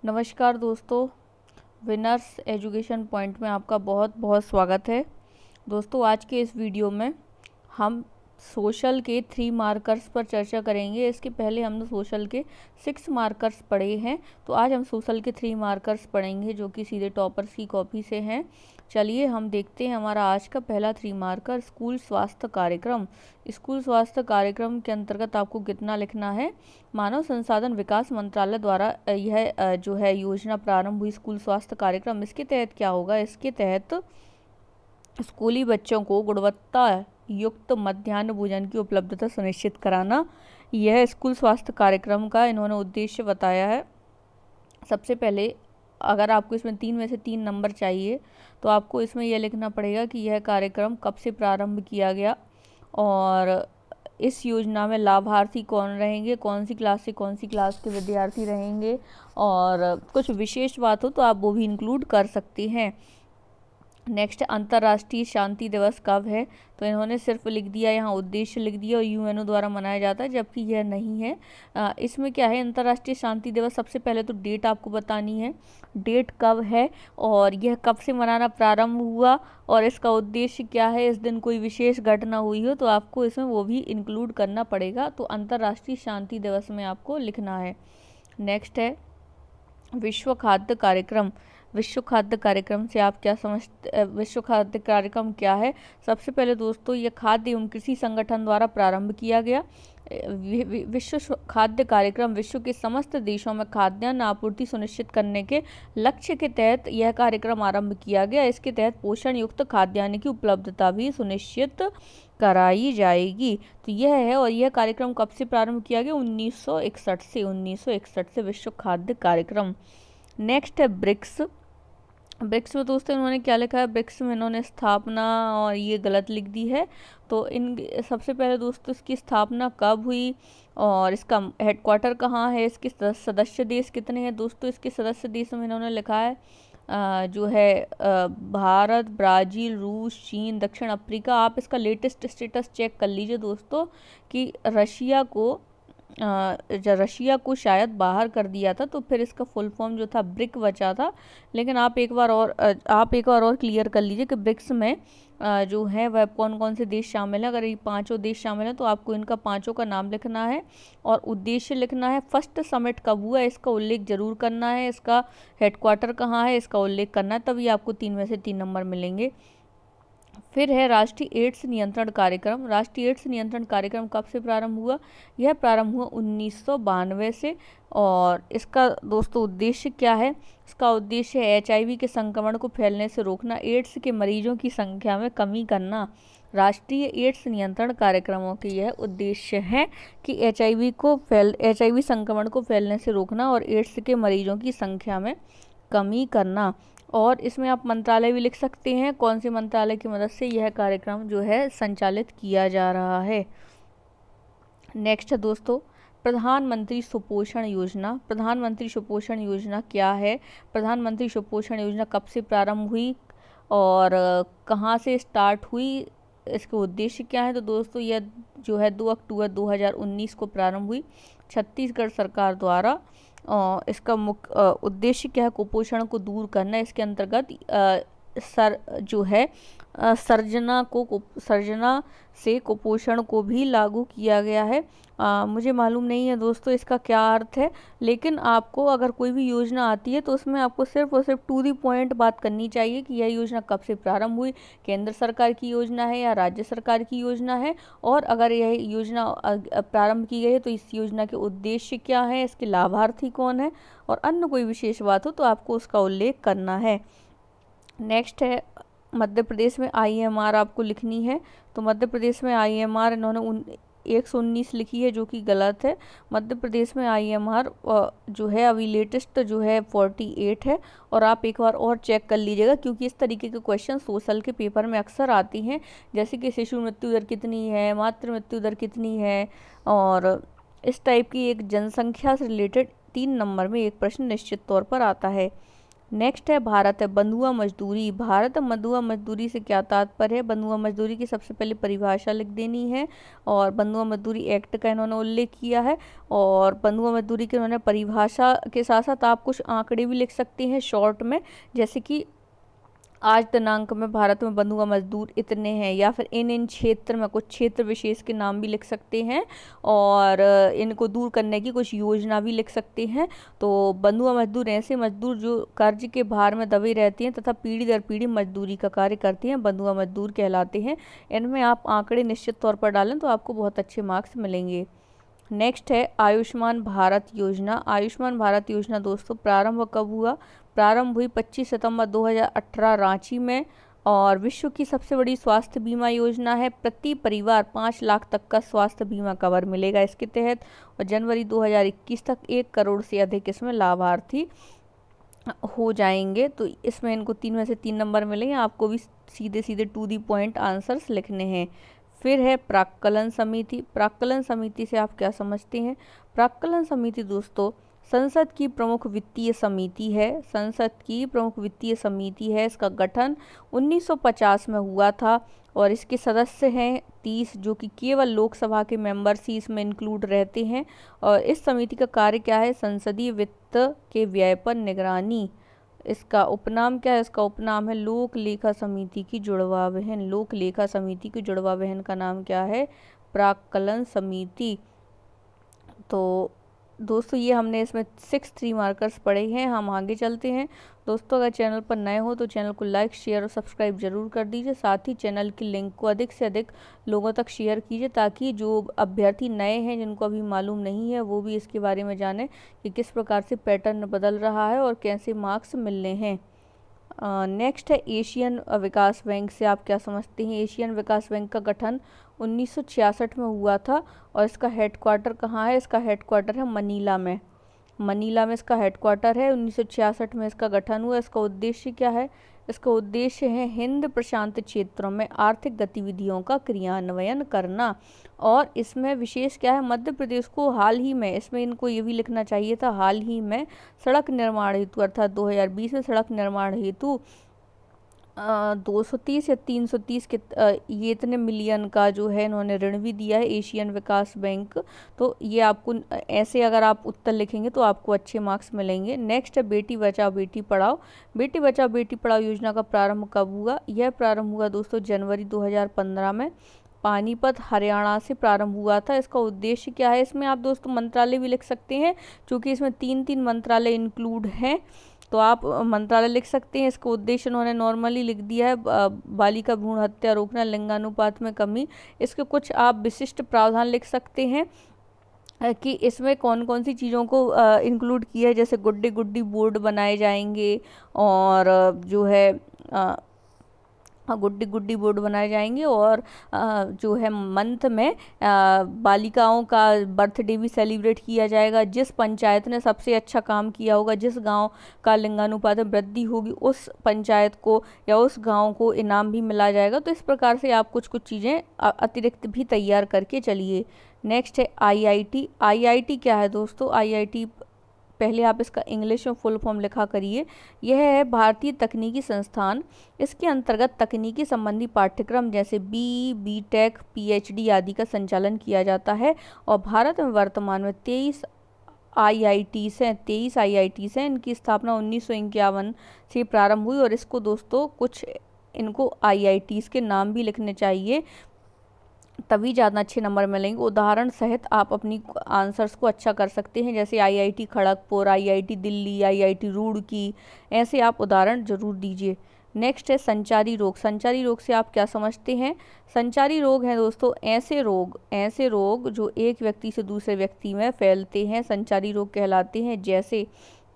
नमस्कार दोस्तों, winners education point में आपका बहुत बहुत स्वागत है। दोस्तों, आज के इस वीडियो में हम सोशल के 3 मार्कर्स पर चर्चा करेंगे। इसके पहले हमने सोशल के 6 मार्कर्स पढ़े हैं, तो आज हम सोशल के 3 मार्कर्स पढ़ेंगे जो कि सीधे टॉपर्स की कॉपी से हैं। चलिए हम देखते हैं हमारा आज का पहला 3 मार्कर स्कूल स्वास्थ्य कार्यक्रम। स्कूल स्वास्थ्य कार्यक्रम के अंतर्गत आपको कितना लिखना है। मानव संसाधन विकास मंत्रालय द्वारा यह जो है योजना प्रारंभ हुई स्कूल स्वास्थ्य कार्यक्रम। इसके तहत क्या होगा? इसके तहत स्कूली बच्चों को गुणवत्ता युक्त मध्याह्न भोजन की उपलब्धता सुनिश्चित कराना, यह स्कूल स्वास्थ्य कार्यक्रम का इन्होंने उद्देश्य बताया है। सबसे पहले अगर आपको इसमें 3 में से 3 नंबर चाहिए तो आपको इसमें यह लिखना पड़ेगा कि यह कार्यक्रम कब से प्रारंभ किया गया और इस योजना में लाभार्थी कौन रहेंगे, कौन सी क्लास से कौन सी क्लास के विद्यार्थी रहेंगे, और कुछ विशेष बात हो तो आप वो भी इंक्लूड कर सकते हैं। नेक्स्ट, अंतर्राष्ट्रीय शांति दिवस कब है? तो इन्होंने सिर्फ लिख दिया, यहाँ उद्देश्य लिख दिया और यूएनओ द्वारा मनाया जाता है, जबकि यह नहीं है। इसमें क्या है, अंतर्राष्ट्रीय शांति दिवस सबसे पहले तो डेट आपको बतानी है, डेट कब है और यह कब से मनाना प्रारंभ हुआ और इसका उद्देश्य क्या है। इस दिन कोई विशेष घटना हुई हो तो आपको इसमें वो भी इंक्लूड करना पड़ेगा। तो अंतर्राष्ट्रीय शांति दिवस में आपको लिखना है। नेक्स्ट है विश्व खाद्य कार्यक्रम। विश्व खाद्य कार्यक्रम से आप क्या समझते? विश्व खाद्य कार्यक्रम क्या है? सबसे पहले दोस्तों, यह खाद्य एवं कृषि संगठन द्वारा प्रारंभ किया गया। विश्व खाद्य कार्यक्रम विश्व के समस्त देशों में खाद्यान्न आपूर्ति सुनिश्चित करने के लक्ष्य के तहत यह कार्यक्रम आरंभ किया गया। इसके तहत पोषण युक्त खाद्यान्न की उपलब्धता भी सुनिश्चित कराई जाएगी। तो यह है, और यह कार्यक्रम कब से प्रारंभ किया गया? 1961 से विश्व खाद्य कार्यक्रम। नेक्स्ट है ब्रिक्स। ब्रिक्स में दोस्तों इन्होंने क्या लिखा है? ब्रिक्स में इन्होंने स्थापना और ये गलत लिख दी है। तो इन सबसे पहले दोस्तों इसकी स्थापना कब हुई और इसका हेडक्वार्टर कहाँ है, इसके सदस्य देश कितने हैं? दोस्तों इसके सदस्य देश में इन्होंने लिखा है जो है भारत, ब्राज़ील, रूस, चीन, दक्षिण अफ्रीका। आप इसका लेटेस्ट स्टेटस चेक कर लीजिए दोस्तों कि रशिया को शायद बाहर कर दिया था, तो फिर इसका फुल फॉर्म जो था ब्रिक बचा था। लेकिन आप एक बार और क्लियर कर लीजिए कि ब्रिक्स में जो है वह कौन कौन से देश शामिल हैं। अगर ये 5 देश शामिल हैं तो आपको इनका 5 का नाम लिखना है और उद्देश्य लिखना है। फर्स्ट समिट कब हुआ इसका उल्लेख जरूर करना है, इसका हेडक्वार्टर कहाँ है इसका उल्लेख करना है, तभी आपको 3 में से 3 नंबर मिलेंगे। फिर है राष्ट्रीय एड्स नियंत्रण कार्यक्रम। राष्ट्रीय एड्स नियंत्रण कार्यक्रम कब से प्रारंभ हुआ? यह प्रारंभ हुआ 1992 से। और इसका दोस्तों उद्देश्य क्या है? इसका उद्देश्य है एचआईवी के संक्रमण को फैलने से रोकना, एड्स के मरीजों की संख्या में कमी करना। राष्ट्रीय एड्स नियंत्रण कार्यक्रमों के यह उद्देश्य है कि एचआईवी संक्रमण को फैलने से रोकना और एड्स के मरीजों की संख्या में कमी करना। और इसमें आप मंत्रालय भी लिख सकते हैं, कौन से मंत्रालय की मदद से यह कार्यक्रम जो है संचालित किया जा रहा है। नेक्स्ट है दोस्तों प्रधानमंत्री सुपोषण योजना। प्रधानमंत्री सुपोषण योजना क्या है? प्रधानमंत्री सुपोषण योजना कब से प्रारंभ हुई और कहाँ से स्टार्ट हुई, इसके उद्देश्य क्या है? तो दोस्तों यह जो है 2 अक्टूबर 2019 को प्रारंभ हुई छत्तीसगढ़ सरकार द्वारा। इसका मुख्य उद्देश्य क्या है? कुपोषण को दूर करना। इसके अंतर्गत सर्जना से कुपोषण को भी लागू किया गया है। मुझे मालूम नहीं है दोस्तों इसका क्या अर्थ है, लेकिन आपको अगर कोई भी योजना आती है तो उसमें आपको सिर्फ और सिर्फ टू दी पॉइंट बात करनी चाहिए कि यह योजना कब से प्रारंभ हुई, केंद्र सरकार की योजना है या राज्य सरकार की योजना है, और अगर यह योजना प्रारंभ की गई है तो इस योजना के उद्देश्य क्या है, इसके लाभार्थी कौन है, और अन्य कोई विशेष बात हो तो आपको उसका उल्लेख करना है। नेक्स्ट है मध्य प्रदेश में आईएमआर आपको लिखनी है। तो मध्य प्रदेश में आईएमआर इन्होंने 119 लिखी है जो कि गलत है। मध्य प्रदेश में आईएमआर जो है अभी लेटेस्ट जो है 48 है। और आप एक बार और चेक कर लीजिएगा क्योंकि इस तरीके के क्वेश्चन सोशल के पेपर में अक्सर आती हैं, जैसे कि शिशु मृत्यु दर कितनी है, मातृ मृत्यु दर कितनी है, और इस टाइप की एक जनसंख्या से रिलेटेड 3 नंबर में एक प्रश्न निश्चित तौर पर आता है। नेक्स्ट है भारत है बंधुआ मजदूरी। भारत बंधुआ मजदूरी से क्या तात्पर्य है? बंधुआ मजदूरी की सबसे पहले परिभाषा लिख देनी है और बंधुआ मजदूरी एक्ट का इन्होंने उल्लेख किया है। और बंधुआ मजदूरी के इन्होंने परिभाषा के साथ साथ आप कुछ आंकड़े भी लिख सकते हैं शॉर्ट में, जैसे कि आज दिनांक में भारत में बंधुआ मजदूर इतने हैं, या फिर इन क्षेत्र में कुछ क्षेत्र विशेष के नाम भी लिख सकते हैं और इनको दूर करने की कुछ योजना भी लिख सकते हैं। तो बंधुआ मजदूर ऐसे मजदूर जो कर्ज के भार में दबे रहते हैं तथा पीढ़ी दर पीढ़ी मजदूरी का कार्य करते हैं, बंधुआ मजदूर कहलाते हैं। इनमें आप आंकड़े निश्चित तौर पर डालें तो आपको बहुत अच्छे मार्क्स मिलेंगे। नेक्स्ट है आयुष्मान भारत योजना। आयुष्मान भारत योजना दोस्तों प्रारंभ कब हुआ? प्रारंभ हुई 25 सितंबर 2018 रांची में और विश्व की सबसे बड़ी स्वास्थ्य बीमा योजना है। प्रति परिवार 5 लाख तक का स्वास्थ्य बीमा कवर मिलेगा इसके तहत और जनवरी 2021 तक 1 करोड़ से अधिक इसमें लाभार्थी हो जाएंगे। तो इसमें इनको 3 में से 3 नंबर मिलेंगे। आपको भी सीधे सीधे टू दी पॉइंट आंसर्स लिखने हैं। फिर है प्राक्कलन समिति। प्राक्कलन समिति से आप क्या समझते हैं? प्राक्कलन समिति दोस्तों संसद की प्रमुख वित्तीय समिति है। संसद की प्रमुख वित्तीय समिति है। इसका गठन 1950 में हुआ था और इसके सदस्य हैं 30, जो कि केवल लोकसभा के मेंबर्स ही इसमें इंक्लूड रहते हैं। और इस समिति का कार्य क्या है? संसदीय वित्त के व्यय पर निगरानी। इसका उपनाम क्या है? इसका उपनाम है लोक लेखा समिति की जुड़वा बहन। लोक लेखा समिति की जुड़वा बहन का नाम क्या है? प्राक्कलन समिति। तो दोस्तों ये हमने इसमें 6 3 मार्कर्स पढ़े हैं। हम आगे चलते हैं। दोस्तों अगर चैनल पर नए हो तो चैनल को लाइक शेयर और सब्सक्राइब जरूर कर दीजिए। साथ ही चैनल की लिंक को अधिक से अधिक लोगों तक शेयर कीजिए ताकि जो अभ्यर्थी नए हैं जिनको अभी मालूम नहीं है वो भी इसके बारे में जाने कि किस प्रकार से पैटर्न बदल रहा है और कैसे मार्क्स मिलने हैं। नेक्स्ट है एशियन विकास बैंक से आप क्या समझते हैं? एशियन विकास बैंक का गठन 1966 में हुआ था और इसका हेडक्वार्टर कहाँ है? इसका हेडक्वार्टर है मनीला में। मनीला में इसका हेडक्वार्टर है। 1966 में इसका गठन हुआ। इसका उद्देश्य क्या है? इसका उद्देश्य है हिंद प्रशांत क्षेत्रों में आर्थिक गतिविधियों का क्रियान्वयन करना। और इसमें विशेष क्या है? मध्य प्रदेश को हाल ही में, इसमें इनको ये भी लिखना चाहिए था, हाल ही में सड़क निर्माण हेतु अर्थात 2020 में सड़क निर्माण हेतु 230 या 330 के ये इतने मिलियन का जो है इन्होंने ऋण भी दिया है एशियन विकास बैंक। तो ये आपको ऐसे अगर आप उत्तर लिखेंगे तो आपको अच्छे मार्क्स मिलेंगे। नेक्स्ट है बेटी बचाओ बेटी पढ़ाओ। बेटी बचाओ बेटी पढ़ाओ योजना का प्रारंभ कब हुआ? यह प्रारंभ हुआ दोस्तों जनवरी 2015 में। पानीपत हरियाणा से प्रारंभ हुआ था। इसका उद्देश्य क्या है? इसमें आप दोस्तों मंत्रालय भी लिख सकते हैं क्योंकि इसमें 3 मंत्रालय इंक्लूड हैं, तो आप मंत्रालय लिख सकते हैं। इसका उद्देश्य उन्होंने नॉर्मली लिख दिया है बालिका भ्रूण हत्या रोकना, लिंगानुपात में कमी। इसके कुछ आप विशिष्ट प्रावधान लिख सकते हैं कि इसमें कौन कौन सी चीज़ों को इंक्लूड किया है, जैसे गुड्डे गुड्डी बोर्ड बनाए जाएंगे और जो है गुड्डी गुड्डी बोर्ड बनाए जाएंगे और जो है मंथ में बालिकाओं का बर्थडे भी सेलिब्रेट किया जाएगा। जिस पंचायत ने सबसे अच्छा काम किया होगा, जिस गांव का लिंगानुपात में वृद्धि होगी, उस पंचायत को या उस गांव को इनाम भी मिला जाएगा। तो इस प्रकार से आप कुछ कुछ चीज़ें अतिरिक्त भी तैयार करके चलिए। नेक्स्ट है आईआईटी। आईआईटी क्या है दोस्तों? आईआईटी पहले आप इसका इंग्लिश में फुल फॉर्म लिखा करिए। यह है भारतीय तकनीकी संस्थान। इसके अंतर्गत तकनीकी संबंधी पाठ्यक्रम जैसे बीटेक, पीएचडी आदि का संचालन किया जाता है और भारत में वर्तमान में 23 आईआईटीज़ हैं। 23 आईआईटीज़ हैं। इनकी स्थापना 1951 से प्रारंभ हुई और इसको दोस्तों कुछ इनको आईआईटीज़ के नाम भी लिखने चाहिए, तभी ज़्यादा अच्छे नंबर मिलेंगे। उदाहरण सहित आप अपनी आंसर्स को अच्छा कर सकते हैं, जैसे IIT Kharagpur, IIT Delhi, IIT Roorkee, ऐसे आप उदाहरण जरूर दीजिए। नेक्स्ट है संचारी रोग। संचारी रोग से आप क्या समझते हैं? संचारी रोग हैं दोस्तों ऐसे रोग जो एक व्यक्ति से दूसरे व्यक्ति में फैलते हैं, संचारी रोग कहलाते हैं, जैसे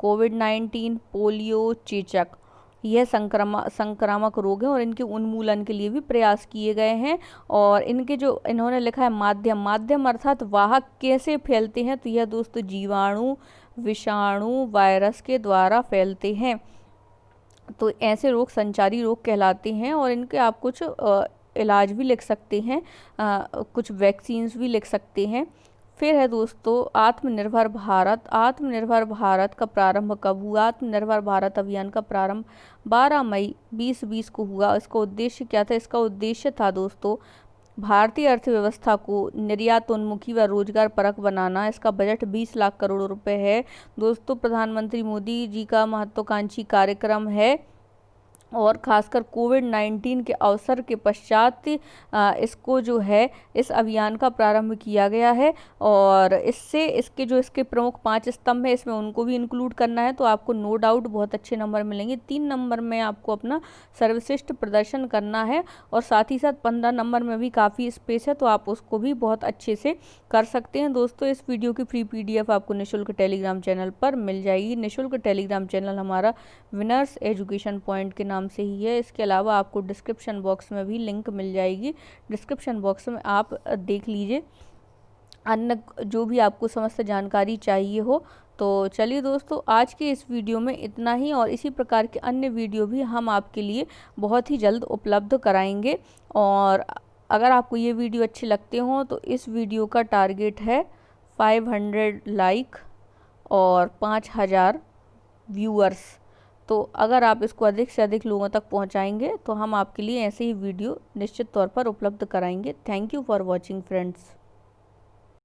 कोविड-19, पोलियो, चेचक। यह संक्रामक रोग है और इनके उन्मूलन के लिए भी प्रयास किए गए हैं। और इनके जो इन्होंने लिखा है माध्यम अर्थात वाहक कैसे फैलते हैं, तो यह दोस्तों जीवाणु, विषाणु, वायरस के द्वारा फैलते हैं। तो ऐसे रोग संचारी रोग कहलाते हैं और इनके आप कुछ इलाज भी लिख सकते हैं, कुछ वैक्सीन्स भी लिख सकते हैं। फिर है दोस्तों आत्मनिर्भर भारत। आत्मनिर्भर भारत का प्रारंभ कब हुआ? आत्मनिर्भर भारत अभियान का प्रारंभ 12 मई 2020 को हुआ। इसका उद्देश्य क्या था? इसका उद्देश्य था दोस्तों भारतीय अर्थव्यवस्था को निर्यातोन्मुखी व रोजगार परक बनाना। इसका बजट 20 लाख करोड़ रुपए है। दोस्तों प्रधानमंत्री मोदी जी का महत्वाकांक्षी कार्यक्रम है और खासकर कोविड-19 के अवसर के पश्चात इसको जो है इस अभियान का प्रारंभ किया गया है और इसके प्रमुख 5 स्तंभ है, इसमें उनको भी इंक्लूड करना है तो आपको नो डाउट बहुत अच्छे नंबर मिलेंगे। 3 नंबर में आपको अपना सर्वश्रेष्ठ प्रदर्शन करना है और साथ ही साथ 15 नंबर में भी काफ़ी स्पेस है तो आप उसको भी बहुत अच्छे से कर सकते हैं। दोस्तों इस वीडियो की फ्री PDF आपको निःशुल्क टेलीग्राम चैनल पर मिल जाएगी। निःशुल्क टेलीग्राम चैनल हमारा विनर्स एजुकेशन पॉइंट के नाम से ही है। इसके अलावा आपको डिस्क्रिप्शन बॉक्स में भी लिंक मिल जाएगी, डिस्क्रिप्शन बॉक्स में आप देख लीजिए अन्य जो भी आपको समस्त जानकारी चाहिए हो। तो चलिए दोस्तों आज के इस वीडियो में इतना ही और इसी प्रकार के अन्य वीडियो भी हम आपके लिए बहुत ही जल्द उपलब्ध कराएंगे। और अगर आपको ये वीडियो अच्छे लगते हों तो इस वीडियो का टारगेट है 500 लाइक और 5000 व्यूअर्स। तो अगर आप इसको अधिक से अधिक लोगों तक पहुंचाएंगे तो हम आपके लिए ऐसे ही वीडियो निश्चित तौर पर उपलब्ध कराएंगे। Thank you for watching friends.